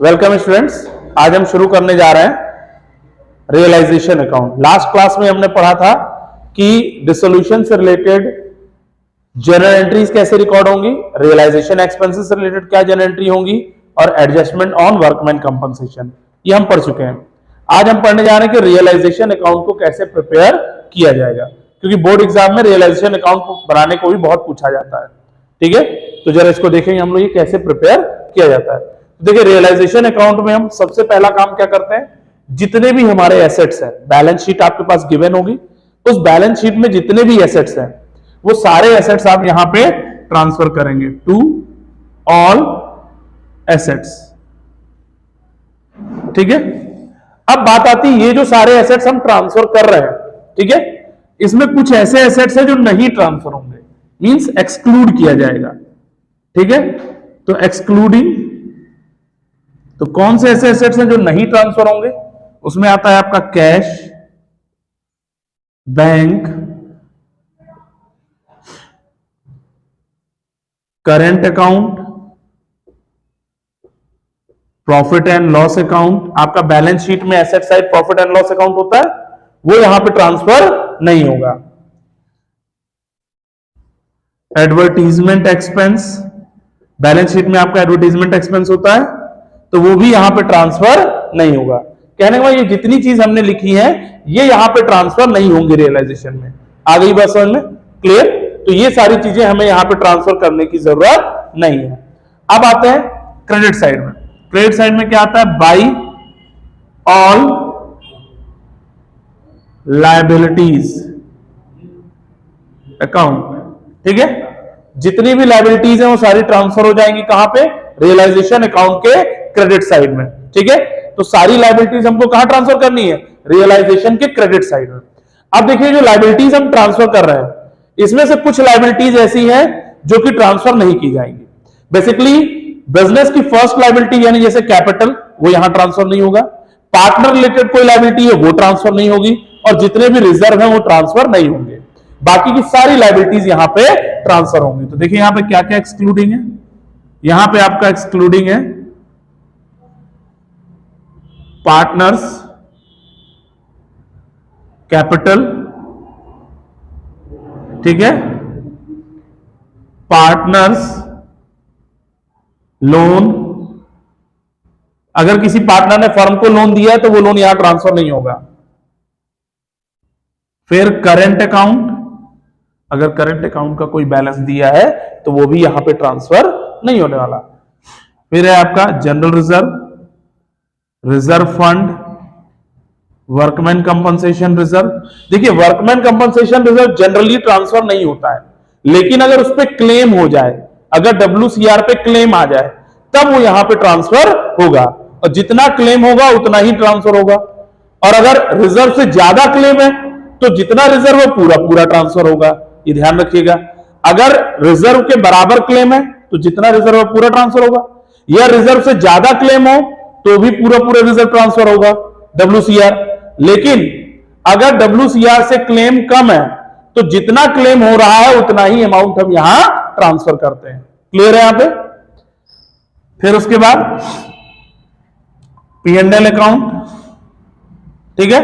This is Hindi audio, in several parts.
वेलकम स्टूडेंट्स, आज हम शुरू करने जा रहे हैं रियलाइजेशन अकाउंट। लास्ट क्लास में हमने पढ़ा था कि डिसोल्यूशन से रिलेटेड जर्नल एंट्रीज कैसे रिकॉर्ड होंगी, रियलाइजेशन एक्सपेंसेस से रिलेटेड क्या जर्नल एंट्री होंगी और एडजस्टमेंट ऑन वर्कमैन कंपनसेशन, ये हम पढ़ चुके हैं। आज हम पढ़ने जा रहे हैं कि रियलाइजेशन अकाउंट को कैसे प्रिपेयर किया जाएगा, क्योंकि बोर्ड एग्जाम में रियलाइजेशन अकाउंट बनाने को भी बहुत पूछा जाता है। ठीक है, तो जरा इसको देखेंगे हम लोग ये कैसे प्रिपेयर किया जाता है। तो देखिए, रियलाइजेशन अकाउंट में हम सबसे पहला काम क्या करते हैं, जितने भी हमारे एसेट्स हैं, बैलेंस शीट आपके पास गिवन होगी, उस बैलेंस शीट में जितने भी एसेट्स हैं वो सारे एसेट्स आप यहां पे ट्रांसफर करेंगे टू ऑल एसेट्स। ठीक है, अब बात आती है ये जो सारे एसेट्स हम ट्रांसफर कर रहे हैं, ठीक है, इसमें कुछ ऐसे एसेट्स हैं जो नहीं ट्रांसफर होंगे, मींस एक्सक्लूड किया जाएगा। ठीक है, तो एक्सक्लूडिंग, तो कौन से ऐसे एसेट्स हैं जो नहीं ट्रांसफर होंगे, उसमें आता है आपका cash, bank, current account, profit and loss account. आपका बैलेंस शीट में asset side profit and loss account होता है, वो यहां पे ट्रांसफर नहीं होगा। एडवर्टीजमेंट एक्सपेंस, बैलेंस शीट में आपका एडवर्टीजमेंट एक्सपेंस होता है, तो वो भी यहां पे ट्रांसफर नहीं होगा। कहने का ये जितनी चीज हमने लिखी है ये यहां पे ट्रांसफर नहीं होंगी रियलाइजेशन में। आ गई बात समझ में? क्लियर? तो ये सारी चीजें हमें यहां पे ट्रांसफर करने की जरूरत नहीं है। अब आते हैं क्रेडिट साइड में। क्रेडिट साइड में क्या आता है, बाई ऑल लायबिलिटीज अकाउंट। ठीक है, जितनी भी लायबिलिटीज हैं वो सारी ट्रांसफर हो जाएंगी कहां पे, रियलाइजेशन अकाउंट के क्रेडिट साइड में। ठीक है, तो सारी लायबिलिटीज हमको कहां ट्रांसफर करनी है, रियलाइजेशन के क्रेडिट साइड में। अब देखिए, जो लायबिलिटीज हम ट्रांसफर कर रहे हैं इसमें से कुछ लायबिलिटीज ऐसी हैं जो कि ट्रांसफर नहीं की जाएंगी। बेसिकली बिजनेस की फर्स्ट लायबिलिटी यानी जैसे कैपिटल, वो यहां ट्रांसफर नहीं होगा। पार्टनर रिलेटेड कोई लायबिलिटी है वो ट्रांसफर नहीं होगी, और जितने भी रिजर्व हैं वो ट्रांसफर नहीं होंगे। बाकी की सारी लायबिलिटीज यहां पे ट्रांसफर होंगी। तो देखिए यहां पे क्या क्या एक्सक्लूडिंग है, यहां पे आपका एक्सक्लूडिंग है पार्टनर्स, कैपिटल, ठीक है, पार्टनर्स, लोन। अगर किसी पार्टनर ने फर्म को लोन दिया है तो वो लोन यहां ट्रांसफर नहीं होगा। फिर करंट अकाउंट, अगर करंट अकाउंट का कोई बैलेंस दिया है तो वो भी यहां पे ट्रांसफर नहीं होने वाला। फिर है आपका general reserve, reserve fund, workman compensation reserve. देखिए, workman compensation reserve generally transfer नहीं होता है, लेकिन अगर उस पर क्लेम हो जाए, अगर WCR पे क्लेम आ जाए तब वो यहां पे ट्रांसफर होगा, और जितना क्लेम होगा उतना ही ट्रांसफर होगा। और अगर रिजर्व से ज्यादा क्लेम है तो जितना रिजर्व है पूरा पूरा ट्रांसफर होगा, ये ध्यान रखिएगा। अगर रिजर्व के बराबर क्लेम है तो जितना रिजर्व है पूरा ट्रांसफर होगा, या रिजर्व से ज्यादा क्लेम हो तो भी पूरा पूरा रिजर्व ट्रांसफर होगा WCR। लेकिन अगर WCR से क्लेम कम है तो जितना क्लेम हो रहा है उतना ही अमाउंट हम यहां ट्रांसफर करते हैं। क्लियर है यहां पे? फिर उसके बाद P&L अकाउंट। ठीक है,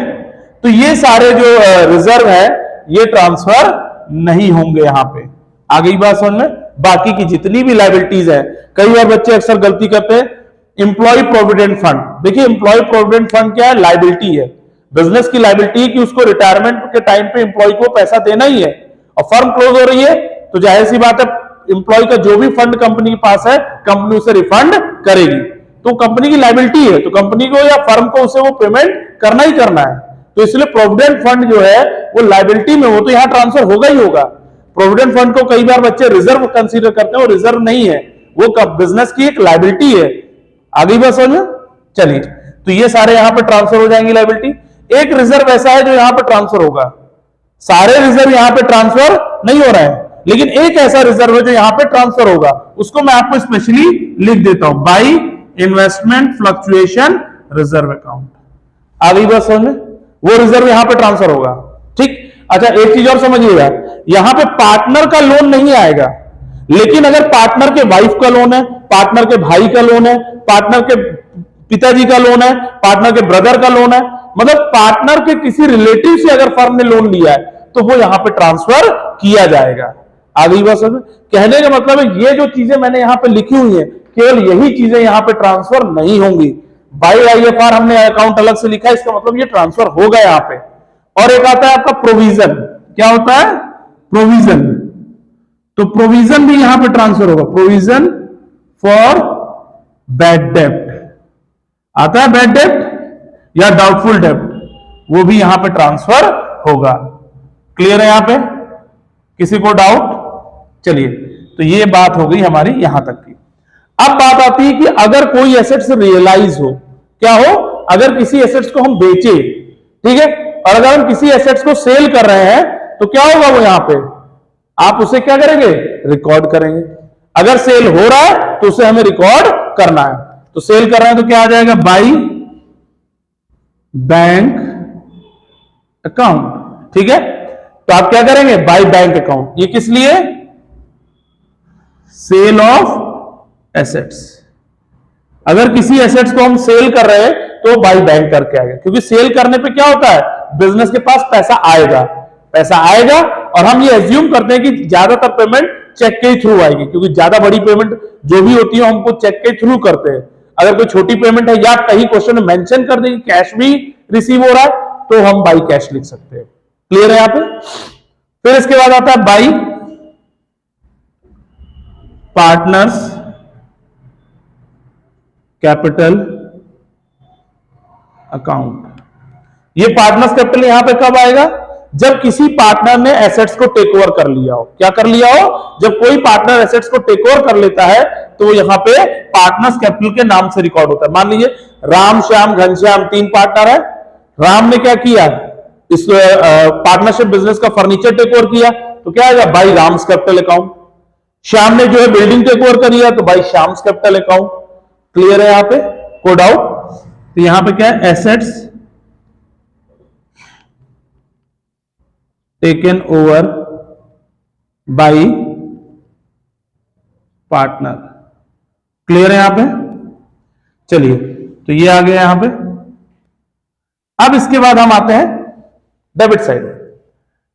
तो ये सारे जो रिजर्व है ये ट्रांसफर नहीं होंगे यहां पे। आ गई बात समझ में? बाकी की जितनी भी लायबिलिटीज है, कई बार बच्चे अक्सर गलती करते हैं, इंप्लॉय प्रोविडेंट फंड। देखिए, इंप्लॉय प्रोविडेंट फंड क्या है, लायबिलिटी है, बिजनेस की लायबिलिटी कि उसको रिटायरमेंट के टाइम पे इंप्लॉय को पैसा देना ही है, और फर्म क्लोज हो रही है तो जाहिर सी बात है इंप्लॉय का जो भी फंड कंपनी के पास है कंपनी उसे रिफंड करेगी, तो कंपनी की लायबिलिटी है, तो कंपनी को या फर्म को उसे वो पेमेंट करना ही करना है। तो इसलिए प्रोविडेंट फंड जो है वो लायबिलिटी में हो तो यहां ट्रांसफर होगा ही होगा। प्रोविडेंट फंड को कई बार बच्चे रिजर्व कंसीडर करते हैं, वो रिजर्व नहीं है, वो बिजनेस की एक लायबिलिटी है। आगे बस समझ? चलिए, तो ये सारे यहां पे ट्रांसफर हो जाएंगी लायबिलिटी। एक रिजर्व ऐसा है जो यहां पे ट्रांसफर होगा, सारे रिजर्व यहां पे ट्रांसफर नहीं हो रहे हैं, लेकिन एक ऐसा रिजर्व है जो यहां पे ट्रांसफर होगा, उसको मैं आपको स्पेशली लिख देता हूं, by investment fluctuation reserve account. आ गई बात समझ में? वो रिजर्व यहां पे ट्रांसफर होगा। ठीक, अच्छा एक चीज और समझिएगा, यहां पे पार्टनर का लोन नहीं आएगा, लेकिन अगर पार्टनर के वाइफ का लोन है, पार्टनर के भाई का लोन है, पार्टनर के पिताजी का लोन है, पार्टनर के ब्रदर का लोन है, मतलब पार्टनर के किसी रिलेटिव से अगर फर्म ने लोन लिया है तो वो यहां पे ट्रांसफर किया जाएगा। आ गई बात समझ? कहने का मतलब है ये जो चीजें मैंने यहां पे लिखी हुई है केवल यही चीजें यहां पे ट्रांसफर नहीं होंगी। बाय आईएफआर हमने अकाउंट अलग से लिखा है, इसका मतलब ये ट्रांसफर होगा यहां पे। और एक आता है आपका प्रोविजन। क्या होता है? प्रोविजन। तो प्रोविजन भी यहां पे ट्रांसफर होगा, प्रोविजन फॉर बैड डेप्ट आता है, बैड डेप्ट या डाउटफुल डेप्ट, वो भी यहां पे ट्रांसफर होगा। क्लियर है यहां पे? किसी को डाउट? चलिए, तो ये बात हो गई हमारी यहां तक की। अब बात आती है कि अगर कोई एसेट्स रियलाइज हो, क्या हो? अगर किसी एसेट्स को हम बेचे, ठीक है, और अगर हम किसी एसेट्स को सेल कर रहे हैं तो क्या होगा? वो यहां पे आप उसे क्या करेंगे? रिकॉर्ड करेंगे। अगर सेल हो रहा है तो उसे हमें रिकॉर्ड करना है। तो सेल कर रहे हैं तो क्या आ जाएगा? By bank account. ठीक है, तो आप क्या करेंगे? By bank account. ये किस लिए? Sale of assets. अगर किसी एसेट्स को हम सेल कर रहे हैं तो बाई बैंक करके आएगा, क्योंकि सेल करने पे क्या होता है? बिजनेस के पास पैसा आएगा, पैसा आएगा और हम ये एज्यूम करते हैं कि ज्यादातर पेमेंट चेक के थ्रू आएगी, क्योंकि ज्यादा बड़ी पेमेंट जो भी होती है हमको चेक के थ्रू करते हैं। अगर कोई छोटी पेमेंट है या कहीं क्वेश्चन में मेंशन कर देंगे कैश भी रिसीव हो रहा है तो हम बाई कैश लिख सकते हैं। क्लियर है यहां पे? फिर इसके बाद आता है बाई पार्टनर्स कैपिटल अकाउंट। ये पार्टनर्स कैपिटल यहां पे कब आएगा? जब किसी पार्टनर ने एसेट्स को टेक ओवर कर लिया हो। क्या कर लिया हो? जब कोई पार्टनर एसेट्स को टेक ओवर कर लेता है तो यहां पे पार्टनर्स कैपिटल के नाम से रिकॉर्ड होता है। मान लीजिए राम, श्याम, घनश्याम 3 पार्टनर है। राम ने क्या किया? इस पार्टनरशिप बिजनेस का फर्नीचर टेक ओवर किया तो क्या आएगा? By Ram's capital account. Shyam ने जो है बिल्डिंग टेक ओवर कर लिया तो by Shyam's capital account. Clear है यहां पे? कोई डाउट? तो यहां पे क्या है? Assets taken over by partner. Clear है यहां पे? चलिए, तो ये आ गया यहां पे। अब इसके बाद हम आते हैं डेबिट साइड में।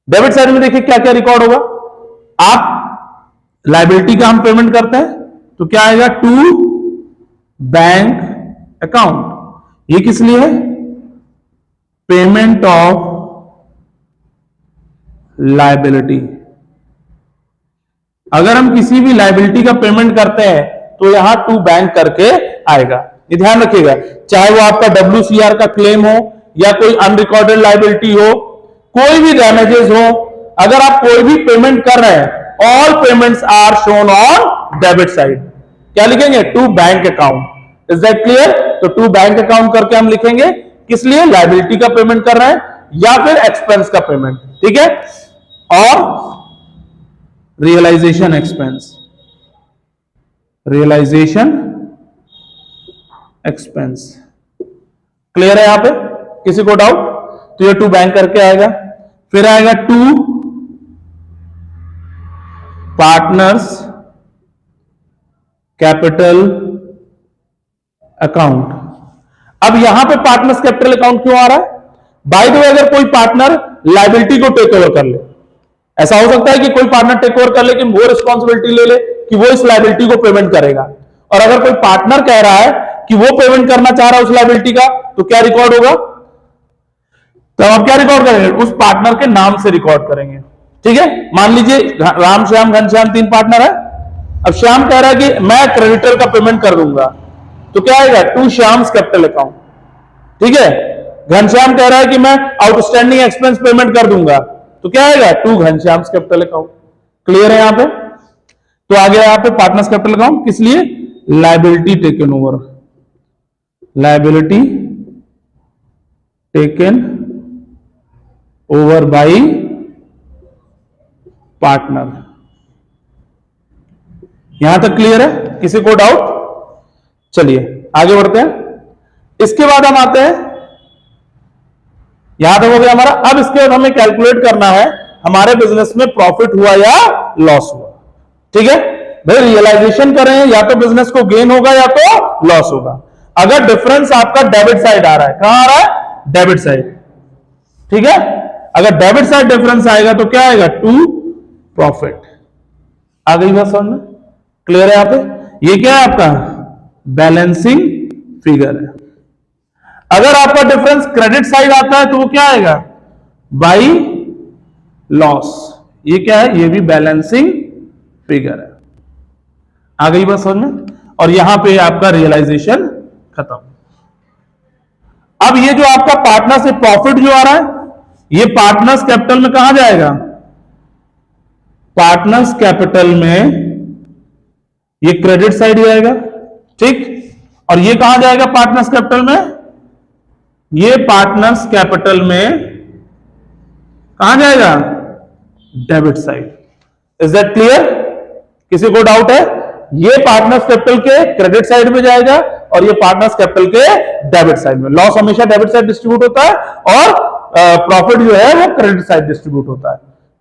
डेबिट साइड में देखिए क्या क्या रिकॉर्ड होगा। आप लायबिलिटी का हम पेमेंट करते हैं तो क्या आएगा? To bank account. ये किस लिए है? Payment of liability. अगर हम किसी भी लायबिलिटी का पेमेंट करते हैं तो यहां टू बैंक करके आएगा। ये ध्यान रखिएगा, चाहे वो आपका WCR का क्लेम हो या कोई अनरिकॉर्डेड लायबिलिटी हो, कोई भी डैमेजेस हो, अगर आप कोई भी पेमेंट कर रहे हैं all payments are shown on debit side. क्या लिखेंगे? To bank account. Is that clear? तो टू बैंक अकाउंट करके हम लिखेंगे किस लिए? लायबिलिटी का पेमेंट कर रहे हैं या फिर एक्सपेंस का पेमेंट। ठीक है, और realisation expense, realisation expense. Clear है यहां पे? किसी को डाउट? तो ये टू बैंक करके आएगा। फिर आएगा टू पार्टनर्स कैपिटल अकाउंट। अब यहां पे पार्टनर्स कैपिटल अकाउंट क्यों आ रहा है? बाय द वे, अगर कोई पार्टनर लायबिलिटी को टेक ओवर कर ले, ऐसा हो सकता है कि कोई पार्टनर टेक ओवर कर ले कि वो रिस्पॉन्सिबिलिटी ले ले कि वो इस लायबिलिटी को पेमेंट करेगा, और अगर कोई पार्टनर कह रहा है कि वो पेमेंट करना चाह रहा है उस लायबिलिटी का, तो क्या रिकॉर्ड होगा? तो आप क्या रिकॉर्ड करेंगे? उस पार्टनर के नाम से रिकॉर्ड करेंगे। ठीक है, मान लीजिए राम, श्याम, घनश्याम 3 पार्टनर है। अब श्याम कह रहा है कि मैं क्रेडिटर का पेमेंट कर दूंगा, तो क्या आएगा? To Shyam's capital account. ठीक है, घनश्याम कह रहा है कि मैं आउटस्टैंडिंग एक्सपेंस पेमेंट कर दूंगा, तो क्या आएगा? To Ghanshyam's capital account. Clear है यहां पे? तो आ गया यहां पे पार्टनर्स कैपिटल अकाउंट। किस लिए? Liability taken over, liability taken over by partner. यहां तक क्लियर है? किसी को डाउट? चलिए आगे बढ़ते हैं। इसके बाद हम आते हैं, यहां तक हो गया हमारा। अब इसके बाद हमें कैलकुलेट करना है हमारे बिजनेस में प्रॉफिट हुआ या लॉस हुआ। ठीक है भाई, रियलाइजेशन करें या तो बिजनेस को गेन होगा या तो लॉस होगा। अगर डिफरेंस आपका डेबिट साइड आ रहा है, कहां आ रहा है, डेबिट साइड, ठीक है। अगर डेबिट साइड डिफरेंस आएगा तो क्या आएगा, टू प्रॉफिट। आ गई बात समझ में, क्लियर है यहां पे। ये क्या है आपका बैलेंसिंग फिगर है। अगर आपका डिफरेंस क्रेडिट साइड आता है तो वो क्या आएगा, बाई लॉस। ये क्या है, ये भी बैलेंसिंग फिगर है। आ गई बात समझ में। और यहां पे आपका रियलाइजेशन खत्म। अब ये जो आपका पार्टनरशिप प्रॉफिट जो आ रहा है, ये पार्टनर्स कैपिटल में कहां जाएगा, पार्टनर्स कैपिटल में ये क्रेडिट साइड जाएगा, ठीक। और ये कहां जाएगा पार्टनर्स कैपिटल में, ये पार्टनर्स कैपिटल में कहां जाएगा, debit side. Is that clear, किसी को डाउट है, ये पार्टनर्स कैपिटल के क्रेडिट साइड में जाएगा और ये पार्टनर्स कैपिटल के डेबिट साइड में। लॉस हमेशा डेबिट साइड डिस्ट्रीब्यूट होता है और प्रॉफिट जो है वो क्रेडिट साइड डिस्ट्रीब्यूट होता है।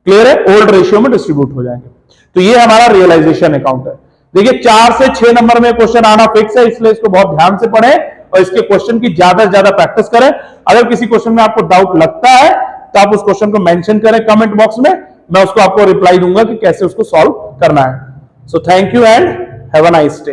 क्लियर है, ओल्ड रेशियो में डिस्ट्रीब्यूट हो जाएंगे। तो ये हमारा रियलाइजेशन अकाउंट है। देखिए 4 से 6 नंबर में क्वेश्चन आना फिक्स है, इसलिए इसको बहुत ध्यान से पढ़ें और इसके क्वेश्चन की ज्यादा से ज्यादा प्रैक्टिस करें। अगर किसी क्वेश्चन में आपको डाउट लगता है तो आप उस क्वेश्चन को मेंशन करें कमेंट बॉक्स में, मैं उसको आपको रिप्लाई दूंगा कि कैसे उसको सॉल्व करना है। So thank you and have a nice day.